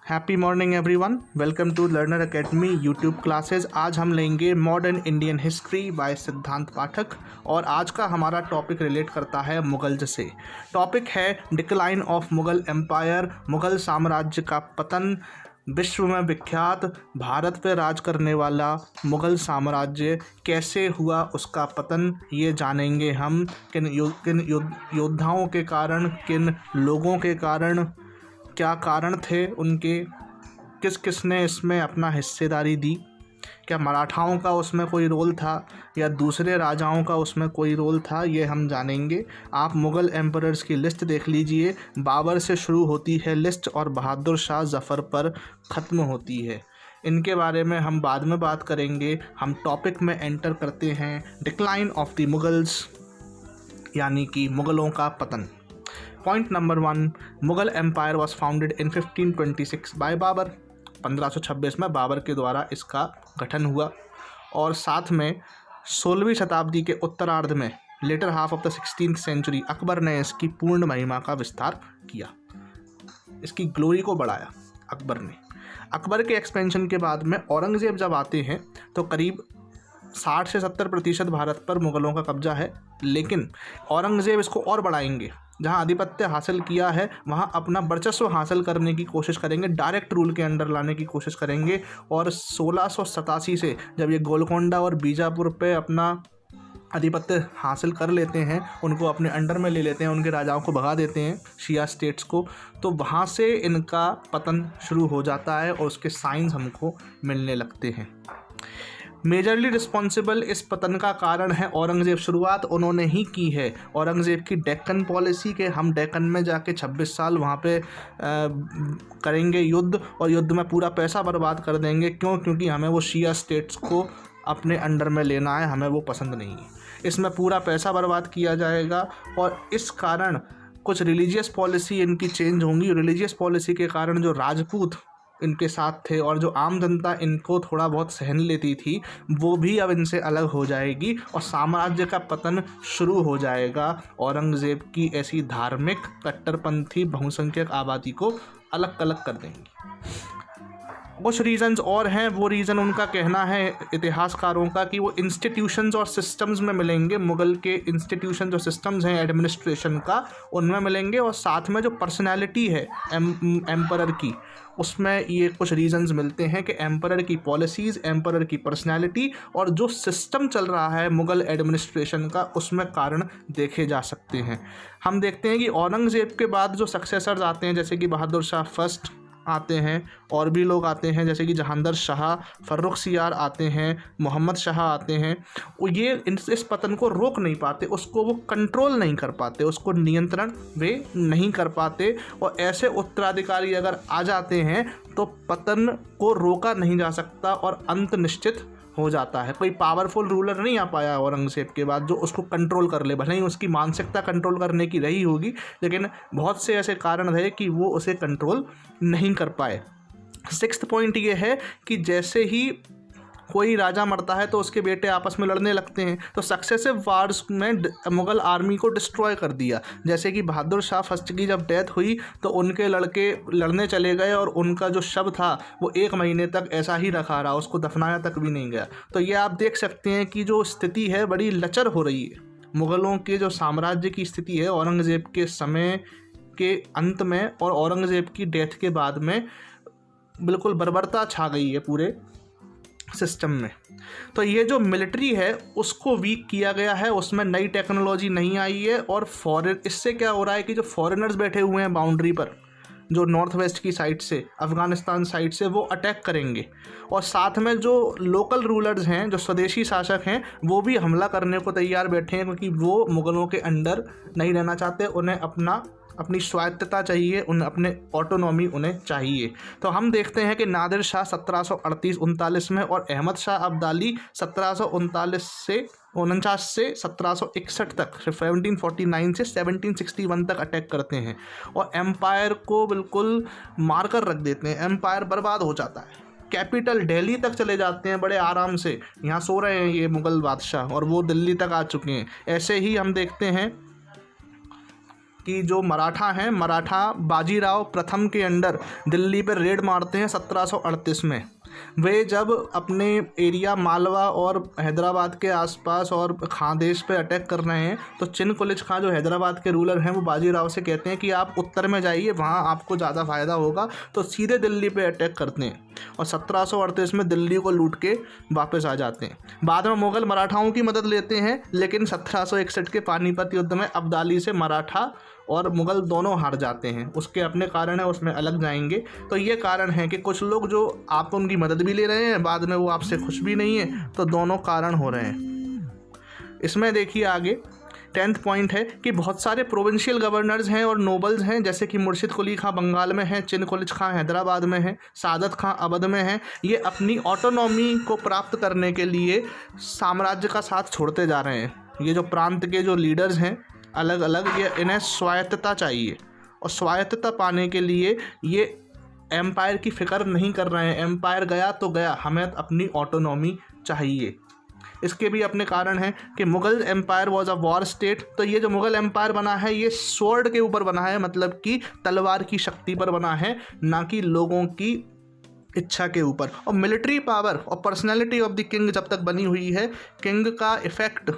Happy morning everyone, welcome to Learner Academy YouTube classes. आज हम लेंगे मॉडर्न इंडियन हिस्ट्री बाय सिद्धांत पाठक और आज का हमारा टॉपिक रिलेट करता है मुगल से। टॉपिक है decline of Mughal empire, Mughal साम्राज्य का पतन। विश्व में विख्यात भारत पर राज करने वाला मुगल साम्राज्य कैसे हुआ, उसका पतन, ये जानेंगे हम। किन योद्धाओं के कारण, किन लोगों के कारण, क्या कारण थे उनके, किस किसने इसमें अपना हिस्सेदारी दी, क्या मराठाओं का उसमें कोई रोल था या दूसरे राजाओं का उसमें कोई रोल था, ये हम जानेंगे। आप मुग़ल एम्परर्स की लिस्ट देख लीजिए। बाबर से शुरू होती है लिस्ट और बहादुर शाह ज़फ़र पर ख़त्म होती है। इनके बारे में हम बाद में बात करेंगे। हम टॉपिक में एंटर करते हैं डिक्लाइन ऑफ द मुगल्स, यानी कि मुग़लों का पतन। Point number 1, Mughal empire was founded in 1526 by Babur. 1526 में बाबर के द्वारा इसका गठन हुआ और साथ में 16वीं शताब्दी के उत्तरार्ध में, latter half of the 16th century, Akbar ने इसकी पूर्ण महिमा का विस्तार किया, इसकी ग्लोरी को बढ़ाया अकबर ने। अकबर के एक्सपेंशन के बाद में औरंगज़ेब जब आते हैं तो करीब 60 से 70% भारत पर मुग़लों का कब्जा है, लेकिन औरंगज़ेब इसको और बढ़ाएंगे। जहां आधिपत्य हासिल किया है वहां अपना वर्चस्व हासिल करने की कोशिश करेंगे, डायरेक्ट रूल के अंडर लाने की कोशिश करेंगे। और 1687 से जब ये गोलकोंडा और बीजापुर पे अपना आधिपत्य हासिल कर लेते हैं, उनको अपने अंडर में ले लेते हैं, उनके राजाओं को भगा देते हैं, शिया स्टेट्स को, तो वहाँ से इनका पतन शुरू हो जाता है और उसके साइंस हमको मिलने लगते हैं। मेजरली रिस्पॉन्सिबल इस पतन का कारण है औरंगज़ेब। शुरुआत उन्होंने ही की है औरंगज़ेब की डेक्कन पॉलिसी के। हम डेक्कन में जाके 26 साल वहाँ पे करेंगे युद्ध और युद्ध में पूरा पैसा बर्बाद कर देंगे। क्योंकि हमें वो शिया स्टेट्स को अपने अंडर में लेना है, हमें वो पसंद नहीं है। इसमें पूरा पैसा बर्बाद किया जाएगा और इस कारण कुछ रिलीजियस पॉलिसी इनकी चेंज होंगी। रिलीजियस पॉलिसी के कारण जो राजपूत इनके साथ थे और जो आम जनता इनको थोड़ा बहुत सहन लेती थी, वो भी अब इनसे अलग हो जाएगी और साम्राज्य का पतन शुरू हो जाएगा। औरंगज़ेब की ऐसी धार्मिक कट्टरपंथी बहुसंख्यक आबादी को अलग अलग कर देंगी। कुछ रीज़न्स और हैं, वो रीज़न उनका कहना है इतिहासकारों का कि वो इंस्टीट्यूशंस और सिस्टम्स में मिलेंगे। मुग़ल के इंस्टीट्यूशंस और सिस्टम्स हैं एडमिनिस्ट्रेशन का, उनमें मिलेंगे। और साथ में जो पर्सनैलिटी है एम्परर की, उसमें ये कुछ रीज़न्स मिलते हैं कि एम्परर की पॉलिसीज़, एम्परर की पर्सनैलिटी और जो सिस्टम चल रहा है मुग़ल एडमिनिस्ट्रेशन का, उसमें कारण देखे जा सकते हैं। हम देखते हैं कि औरंगज़ेब के बाद जो सक्सेसर्स आते हैं, जैसे कि बहादुर शाह फर्स्ट आते हैं, और भी लोग आते हैं जैसे कि जहांगीर शाह, फर्रुखसियार आते हैं, मोहम्मद शाह आते हैं। ये इस पतन को रोक नहीं पाते, उसको वो कंट्रोल नहीं कर पाते, उसको नियंत्रण वे नहीं कर पाते। और ऐसे उत्तराधिकारी अगर आ जाते हैं तो पतन को रोका नहीं जा सकता और अंत निश्चित हो जाता है। कोई पावरफुल रूलर नहीं आ पाया औरंगज़ेब के बाद जो उसको कंट्रोल कर ले। भले ही उसकी मानसिकता कंट्रोल करने की रही होगी, लेकिन बहुत से ऐसे कारण थे कि वो उसे कंट्रोल नहीं कर पाए। 6th पॉइंट ये है कि जैसे ही कोई राजा मरता है तो उसके बेटे आपस में लड़ने लगते हैं, तो सक्सेसिव वार्स में मुग़ल आर्मी को डिस्ट्रॉय कर दिया। जैसे कि बहादुर शाह फर्स्ट की जब डेथ हुई तो उनके लड़के लड़ने चले गए और उनका जो शव था वो 1 महीने तक ऐसा ही रखा रहा, उसको दफनाया तक भी नहीं गया। तो ये आप देख सकते हैं कि जो स्थिति है बड़ी लचर हो रही है। मुग़लों के जो साम्राज्य की स्थिति है औरंगज़ेब के समय के अंत में और औरंगज़ेब की डेथ के बाद में बिल्कुल बर्बरता छा गई है पूरे सिस्टम में। तो ये जो मिलिट्री है उसको वीक किया गया है, उसमें नई टेक्नोलॉजी नहीं आई है। और इससे क्या हो रहा है कि जो फॉरेनर्स बैठे हुए हैं बाउंड्री पर, जो नॉर्थ वेस्ट की साइड से, अफ़गानिस्तान साइड से, वो अटैक करेंगे। और साथ में जो लोकल रूलर्स हैं, जो स्वदेशी शासक हैं, वो भी हमला करने को तैयार बैठे हैं, क्योंकि वो मुग़लों के अंडर नहीं रहना चाहते। उन्हें अपनी स्वायत्तता चाहिए, उन्हें अपने ऑटोनॉमी उन्हें चाहिए। तो हम देखते हैं कि नादिर शाह 1738-39 में और अहमद शाह अब्दाली 1739 से 1761 तक, 1749 से 1761 तक अटैक करते हैं और एम्पायर को बिल्कुल मारकर रख देते हैं। एम्पायर बर्बाद हो जाता है। कैपिटल दिल्ली तक चले जाते हैं बड़े आराम से, यहाँ सो रहे हैं ये मुग़ल बादशाह और वो दिल्ली तक आ चुके हैं। ऐसे ही हम देखते हैं कि जो मराठा हैं, मराठा बाजीराव प्रथम के अंडर दिल्ली पर रेड मारते हैं 1738 में। वे जब अपने एरिया मालवा और हैदराबाद के आसपास और खानदेश पे अटैक कर रहे हैं तो चिन कुलिच खां जो हैदराबाद के रूलर हैं वो बाजीराव से कहते हैं कि आप उत्तर में जाइए, वहाँ आपको ज़्यादा फ़ायदा होगा। तो सीधे दिल्ली पे अटैक करते हैं और 1738 में दिल्ली को लूट के वापस आ जाते हैं। बाद में मुग़ल मराठाओं की मदद लेते हैं, लेकिन 1761 के पानीपत युद्ध में अब्दाली से मराठा और मुग़ल दोनों हार जाते हैं। उसके अपने कारण है, उसमें अलग जाएंगे। तो ये कारण है कि कुछ लोग जो आप उनकी मदद भी ले रहे हैं, बाद में वो आपसे खुश भी नहीं है, तो दोनों कारण हो रहे हैं। इसमें देखिए आगे 10th पॉइंट है कि बहुत सारे प्रोविंशियल गवर्नर्स हैं और नोबल्स हैं, जैसे कि मुर्शिद कुली खां बंगाल में है, चिन कुलिच खां हैदराबाद में है, सादत खां अवध में है। ये अपनी ऑटोनॉमी को प्राप्त करने के लिए साम्राज्य का साथ छोड़ते जा रहे हैं। ये जो प्रांत के जो लीडर्स हैं अलग अलग, ये इन्हें स्वायत्तता चाहिए और स्वायत्तता पाने के लिए ये एम्पायर की फ़िक्र नहीं कर रहे हैं। एम्पायर गया तो गया, हमें अपनी ऑटोनॉमी चाहिए। इसके भी अपने कारण हैं कि Mughal empire was a war state. तो ये जो मुग़ल एम्पायर बना है ये स्वॉर्ड के ऊपर बना है, मतलब कि तलवार की शक्ति पर बना है, ना कि लोगों की इच्छा के ऊपर। और मिलिट्री पावर और पर्सनैलिटी ऑफ द किंग जब तक बनी हुई है, किंग का इफ़ेक्ट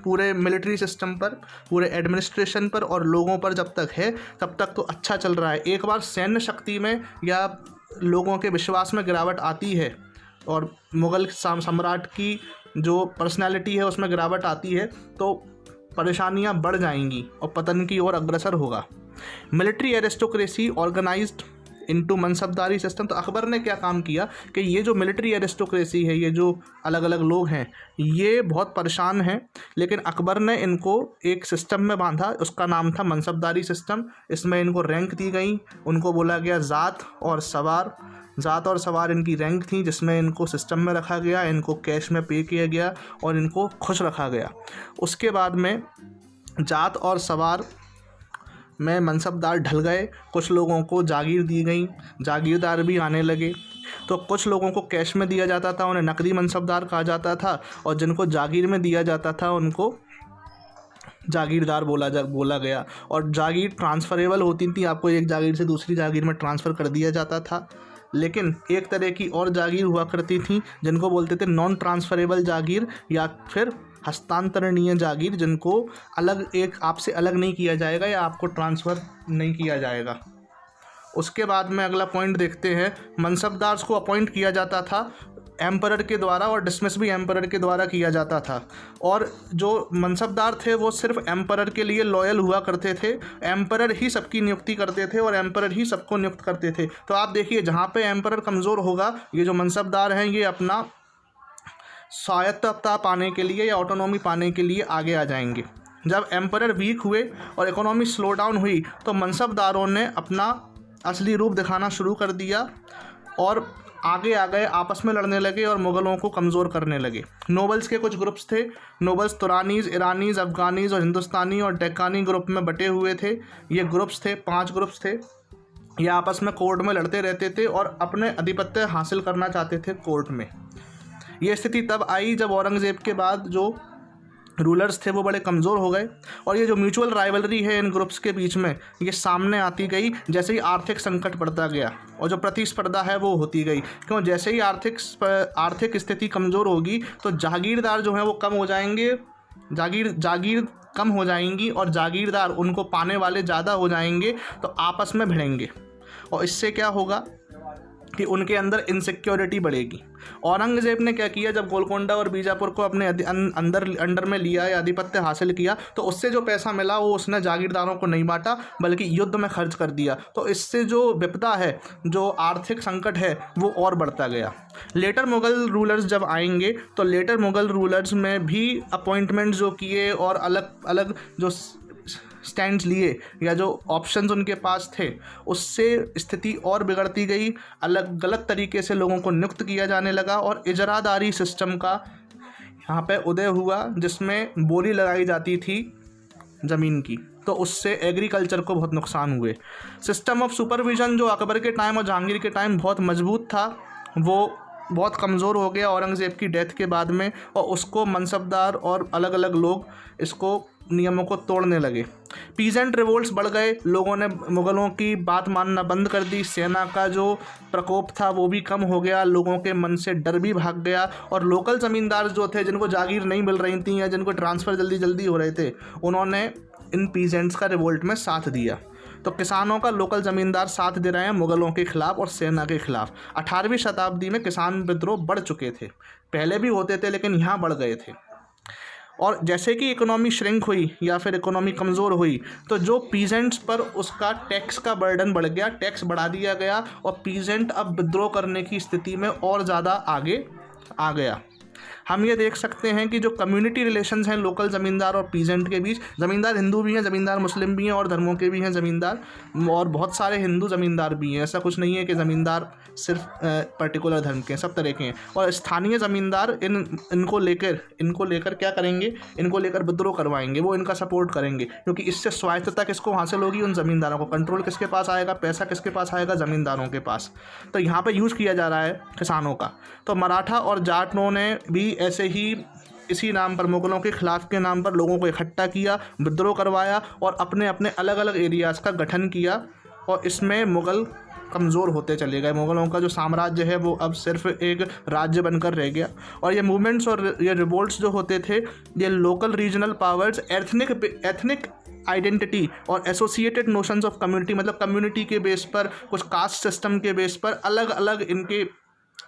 पूरे मिलिट्री सिस्टम पर, पूरे एडमिनिस्ट्रेशन पर और लोगों पर जब तक है, तब तक तो अच्छा चल रहा है। एक बार सैन्य शक्ति में या लोगों के विश्वास में गिरावट आती है और मुग़ल सम्राट की जो पर्सनैलिटी है उसमें गिरावट आती है, तो परेशानियां बढ़ जाएंगी और पतन की ओर अग्रसर होगा। Military aristocracy organised into मनसबदारी system. तो अकबर ने क्या काम किया कि ये जो मिलिट्री एरिस्टोक्रेसी है, ये जो अलग अलग लोग हैं, ये बहुत परेशान हैं, लेकिन अकबर ने इनको एक सिस्टम में बांधा, उसका नाम था मनसबदारी सिस्टम। इसमें इनको रैंक दी गई, उनको बोला गया ज़ात और सवार। ज़ात और सवार इनकी रैंक थी, जिसमें इनको सिस्टम में रखा गया, इनको कैश में पे किया गया और इनको खुश रखा गया। उसके बाद में जात और सवार में मनसबदार ढल गए, कुछ लोगों को जागीर दी गई, जागीरदार भी आने लगे। तो कुछ लोगों को कैश में दिया जाता था, उन्हें नकदी मनसबदार कहा जाता था, और जिनको जागीर में दिया जाता था उनको जागीरदार बोला गया। और जागीर ट्रांसफरेबल होती थी, आपको एक जागीर से दूसरी जागीर में ट्रांसफ़र कर दिया जाता था। लेकिन एक तरह की और जागीर हुआ करती थी जिनको बोलते थे नॉन ट्रांसफरेबल जागीर या फिर हस्तांतरणीय जागीर, जिनको अलग एक आपसे अलग नहीं किया जाएगा या आपको ट्रांसफ़र नहीं किया जाएगा। उसके बाद में अगला पॉइंट देखते हैं। मनसबदार्स को अपॉइंट किया जाता था एम्परर के द्वारा और डिसमिस भी एम्परर के द्वारा किया जाता था। और जो मनसबदार थे वो सिर्फ एम्परर के लिए लॉयल हुआ करते थे, एम्परर ही सबकी नियुक्ति करते थे और एम्परर ही सबको नियुक्त करते थे। तो आप देखिए, जहाँ पे एम्परर कमज़ोर होगा, ये जो मनसबदार हैं ये अपना स्वायत्तता पाने के लिए या ऑटोनॉमी पाने के लिए आगे आ जाएंगे। जब एम्परर वीक हुए और इकोनॉमी स्लो डाउन हुई तो मनसबदारों ने अपना असली रूप दिखाना शुरू कर दिया और आगे आ गए, आपस में लड़ने लगे और मुग़लों को कमज़ोर करने लगे। नोबल्स के कुछ ग्रुप्स थे। नोबल्स तुरानीज़, ईरानीज़, अफ़गानीज़ और हिंदुस्तानी और डेक्कानी ग्रुप में बटे हुए थे। ये ग्रुप्स थे, 5 ग्रुप्स थे। ये आपस में कोर्ट में लड़ते रहते थे और अपने आधिपत्य हासिल करना चाहते थे कोर्ट में। ये स्थिति तब आई जब औरंगज़ेब के बाद जो रूलर्स थे वो बड़े कमज़ोर हो गए और ये जो म्यूचुअल राइवलरी है इन ग्रुप्स के बीच में ये सामने आती गई जैसे ही आर्थिक संकट बढ़ता गया और जो प्रतिस्पर्धा है वो होती गई। क्यों? जैसे ही आर्थिक स्थिति कमज़ोर होगी तो जागीरदार जो हैं वो कम हो जाएंगे, जागीर कम हो जाएंगी और जागीरदार उनको पाने वाले ज़्यादा हो जाएंगे, तो आपस में भिड़ेंगे और इससे क्या होगा कि उनके अंदर इनसिक्योरिटी बढ़ेगी। औरंगज़ेब ने क्या किया, जब गोलकोंडा और बीजापुर को अपने अंडर में लिया या आधिपत्य हासिल किया तो उससे जो पैसा मिला वो उसने जागीरदारों को नहीं बांटा बल्कि युद्ध में खर्च कर दिया। तो इससे जो विपदा है, जो आर्थिक संकट है, वो और बढ़ता गया। लेटर मुग़ल रूलर्स जब आएंगे तो लेटर मुग़ल रूलर्स में भी अपॉइंटमेंट जो किए और अलग अलग जो स्टैंड्स लिए या जो ऑप्शंस उनके पास थे उससे स्थिति और बिगड़ती गई। अलग गलत तरीके से लोगों को नियुक्त किया जाने लगा और इजरादारी सिस्टम का यहाँ पे उदय हुआ जिसमें बोली लगाई जाती थी ज़मीन की, तो उससे एग्रीकल्चर को बहुत नुकसान हुए। सिस्टम ऑफ सुपरविज़न जो अकबर के टाइम और जहांगीर के टाइम बहुत मजबूत था वो बहुत कमज़ोर हो गया औरंगज़ेब की डेथ के बाद में और उसको मनसबदार और अलग अलग लोग इसको नियमों को तोड़ने लगे। पीजेंट रिवोल्ट्स बढ़ गए, लोगों ने मुग़लों की बात मानना बंद कर दी, सेना का जो प्रकोप था वो भी कम हो गया, लोगों के मन से डर भी भाग गया, और लोकल ज़मींदार जो थे, जिनको जागीर नहीं मिल रही थी या जिनको ट्रांसफ़र जल्दी जल्दी हो रहे थे, उन्होंने इन पीजेंट्स का रिवोल्ट में साथ दिया। तो किसानों का लोकल ज़मींदार साथ दे रहे हैं मुग़लों के ख़िलाफ़ और सेना के ख़िलाफ़। 18वीं शताब्दी में किसान विद्रोह बढ़ चुके थे, पहले भी होते थे लेकिन यहाँ बढ़ गए थे। और जैसे कि इकोनॉमी श्रिंक हुई या फिर इकोनॉमी कमज़ोर हुई, तो जो पीजेंट्स पर उसका टैक्स का बर्डन बढ़ गया, टैक्स बढ़ा दिया गया, और पीजेंट अब विद्रोह करने की स्थिति में और ज़्यादा आगे आ गया। हम ये देख सकते हैं कि जो कम्युनिटी रिलेशंस हैं लोकल ज़मींदार और पीजेंट के बीच, ज़मींदार हिंदू भी हैं, ज़मींदार मुस्लिम भी हैं, और धर्मों के भी हैं ज़मींदार, और बहुत सारे हिंदू ज़मींदार भी हैं। ऐसा कुछ नहीं है कि ज़मींदार सिर्फ पर्टिकुलर धर्म के हैं, सब तरह के हैं। और स्थानीय ज़मींदार इनको लेकर क्या करेंगे, इनको लेकर विद्रोह करवाएंगे, वो इनका सपोर्ट करेंगे, क्योंकि इससे स्वायत्तता किसको हासिल होगी, उन ज़मींदारों को। कंट्रोल किसके पास आएगा, पैसा किसके पास आएगा, ज़मींदारों के पास। तो यहाँ पर यूज़ किया जा रहा है किसानों का। तो मराठा और जाटों ने भी ऐसे ही इसी नाम पर, मुग़लों के ख़िलाफ़ के नाम पर, लोगों को इकट्ठा किया, विद्रोह करवाया और अपने अपने अलग अलग एरियाज़ का गठन किया, और इसमें मुग़ल कमज़ोर होते चले गए। मुग़लों का जो साम्राज्य है वो अब सिर्फ एक राज्य बनकर रह गया। और ये मूवमेंट्स और ये रिवोल्ट्स जो होते थे, ये local regional powers, ethnic identity और एसोसिएटेड नोशंस ऑफ कम्युनिटी, मतलब कम्युनिटी के बेस पर, कुछ कास्ट सिस्टम के बेस पर अलग अलग इनके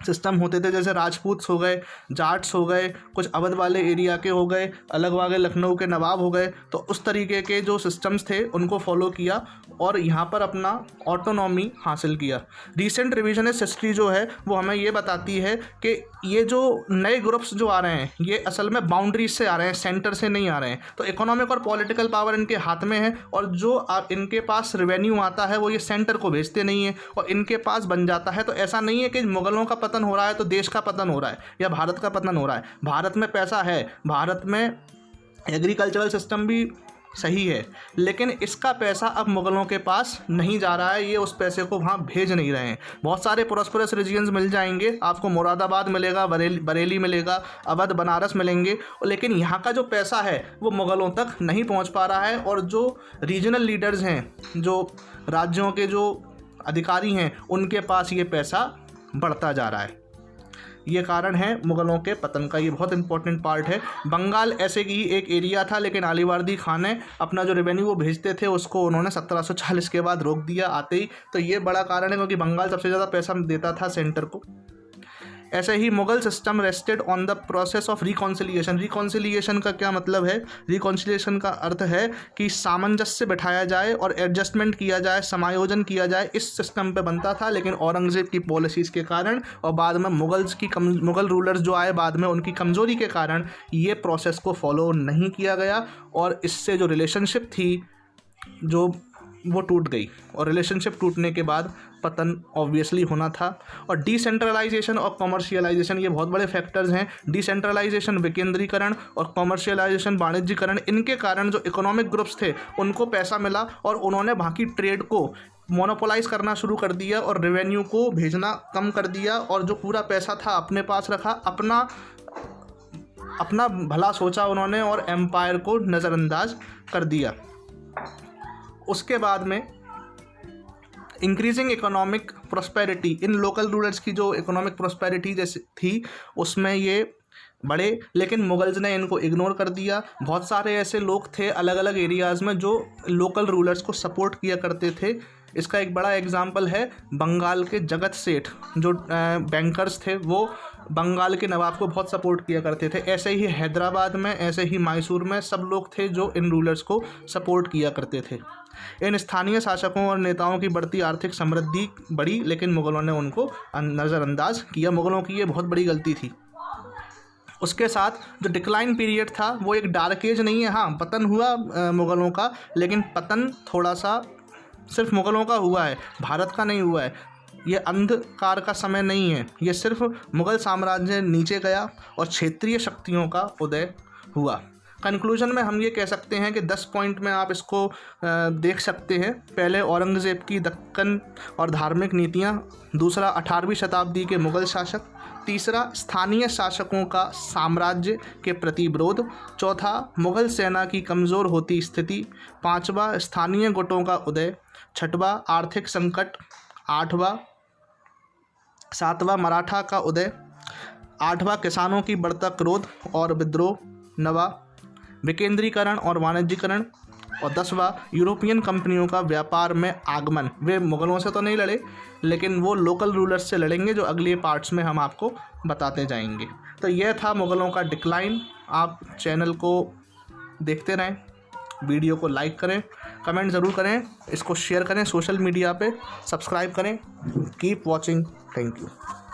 सिस्टम होते थे। जैसे राजपूत हो गए, जाट्स हो गए, कुछ अवध वाले एरिया के हो गए, अलग वाले लखनऊ के नवाब हो गए। तो उस तरीके के जो सिस्टम्स थे उनको फॉलो किया और यहाँ पर अपना ऑटोनॉमी हासिल किया। रिसेंट रिविजनिस्ट हिस्ट्री जो है वो हमें ये बताती है कि ये जो नए ग्रुप्स जो आ रहे हैं ये असल में बाउंड्रीज से आ रहे हैं, सेंटर से नहीं आ रहे हैं। तो इकोनॉमिक और पॉलिटिकल पावर इनके हाथ में है, और जो इनके पास रेवेन्यू आता है वो ये सेंटर को भेजते नहीं है और इनके पास बन जाता है। तो ऐसा नहीं है कि मुग़लों का पतन हो रहा है तो देश का पतन हो रहा है या भारत का पतन हो रहा है। भारत में पैसा है, भारत में एग्रीकल्चरल सिस्टम भी सही है, लेकिन इसका पैसा अब मुग़लों के पास नहीं जा रहा है, ये उस पैसे को वहाँ भेज नहीं रहे हैं। बहुत सारे प्रोस्पेरस रीजन्स मिल जाएंगे आपको, मुरादाबाद मिलेगा, बरेली मिलेगा, अवध, बनारस मिलेंगे, लेकिन यहाँ का जो पैसा है वो मुग़लों तक नहीं पहुँच पा रहा है। और जो रीजनल लीडर्स हैं, जो राज्यों के जो अधिकारी हैं, उनके पास ये पैसा बढ़ता जा रहा है। ये कारण है मुग़लों के पतन का, ये बहुत इंपॉर्टेंट पार्ट है। बंगाल ऐसे ही एक एरिया था, लेकिन अलीवर्दी खान ने अपना जो रेवेन्यू वो भेजते थे उसको उन्होंने 1740 के बाद रोक दिया आते ही। तो ये बड़ा कारण है, क्योंकि बंगाल सबसे ज़्यादा पैसा देता था सेंटर को। ऐसे ही Mughal system rested on the process of reconciliation. Reconciliation का क्या मतलब है? रिकॉन्सिलिएशन का अर्थ है कि सामंजस्य बिठाया जाए और एडजस्टमेंट किया जाए, समायोजन किया जाए, इस सिस्टम पे बनता था। लेकिन औरंगज़ेब की पॉलिसीज़ के कारण और बाद में मुग़ल रूलर्स जो आए बाद में, उनकी कमज़ोरी के कारण ये प्रोसेस को फॉलो नहीं किया गया, और इससे जो रिलेशनशिप थी जो वो टूट गई, और रिलेशनशिप टूटने के बाद पतन ऑब्वियसली होना था। और डिसेंट्रलाइजेशन और कॉमर्शियलाइजेशन, ये बहुत बड़े फैक्टर्स हैं। डिसेंट्रलाइजेशन विकेंद्रीकरण और कॉमर्शियलाइजेशन वाणिज्यकरण, इनके कारण जो इकोनॉमिक ग्रुप्स थे उनको पैसा मिला और उन्होंने बाकी ट्रेड को मोनोपोलाइज करना शुरू कर दिया और रेवेन्यू को भेजना कम कर दिया, और जो पूरा पैसा था अपने पास रखा, अपना भला सोचा उन्होंने और एम्पायर को नज़रअंदाज कर दिया। उसके बाद में इंक्रीजिंग इकोनॉमिक प्रोस्पेरिटी, इन लोकल रूलर्स की जो इकोनॉमिक प्रोस्पेरिटी जैसे थी उसमें ये बड़े, लेकिन मुगल्स ने इनको इग्नोर कर दिया। बहुत सारे ऐसे लोग थे अलग अलग एरियाज़ में जो लोकल रूलर्स को सपोर्ट किया करते थे। इसका एक बड़ा एग्जाम्पल है बंगाल के जगत सेठ, जो बैंकर्स थे, वो बंगाल के नवाब को बहुत सपोर्ट किया करते थे। ऐसे ही हैदराबाद में, ऐसे ही मैसूर में सब लोग थे जो इन रूलर्स को सपोर्ट किया करते थे। इन स्थानीय शासकों और नेताओं की बढ़ती आर्थिक समृद्धि बढ़ी, लेकिन मुग़लों ने उनको नज़रअंदाज किया। मुग़लों की ये बहुत बड़ी गलती थी। उसके साथ जो डिक्लाइन पीरियड था वो एक डार्क एज नहीं है। हाँ, पतन हुआ मुग़लों का, लेकिन पतन थोड़ा सा सिर्फ मुग़लों का हुआ है, भारत का नहीं हुआ है। ये अंधकार का समय नहीं है, ये सिर्फ मुग़ल साम्राज्य नीचे गया और क्षेत्रीय शक्तियों का उदय हुआ। कंक्लूजन में हम ये कह सकते हैं कि 10 पॉइंट में आप इसको देख सकते हैं। पहले औरंगज़ेब की दक्कन और धार्मिक नीतियाँ, दूसरा 18वीं शताब्दी के मुग़ल शासक, तीसरा, स्थानीय शासकों का साम्राज्य के प्रति विरोध। चौथा, मुगल सेना की कमज़ोर होती स्थिति। पांचवा, स्थानीय गुटों का उदय। छठवां, आर्थिक संकट। सातवां, मराठा का उदय। आठवां, किसानों की बढ़ता क्रोध और विद्रोह। नवा, विकेंद्रीकरण और वाणिज्यीकरण। और 10वां, यूरोपियन कंपनियों का व्यापार में आगमन। वे मुगलों से तो नहीं लड़े, लेकिन वो लोकल रूलर्स से लड़ेंगे, जो अगले पार्ट्स में हम आपको बताते जाएंगे। तो यह था मुगलों का डिक्लाइन। आप चैनल को देखते रहें, वीडियो को लाइक करें, कमेंट ज़रूर करें, इसको शेयर करें सोशल मीडिया पे, सब्सक्राइब करें। Keep watching. Thank you.